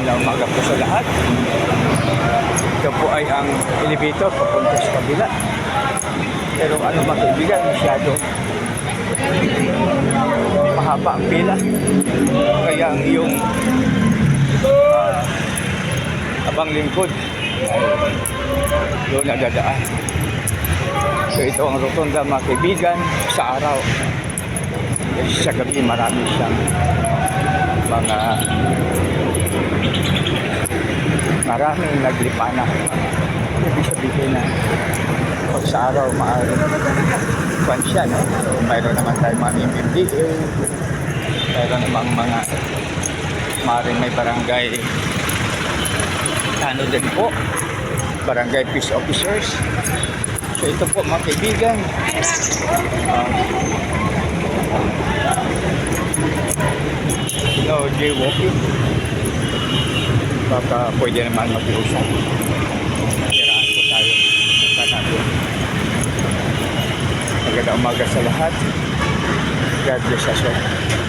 Magandang umaga po sa lahat. Ito po ay ang elevator papunta sa kabila. Pero ano mga kaibigan, masyado mahaba ang pila. Kaya ang iyong abang lingkod doon nadadaan. So ito ang rotonda mga kaibigan sa araw. Kasi sa gabi marami siyang mga maraming naglipana. Ibig sabihin na pag sa araw maaaring kwan siya, no? Mayroon naman tayo mga MMDA, mayroon namang mga maaaring may barangay ano din po, barangay peace officers. So ito po mga kaibigan, jaywalking. Baka pwede naman mag-iusap. Kiraan po tayo. Punta natin. Magandang umaga sa lahat. God bless us all.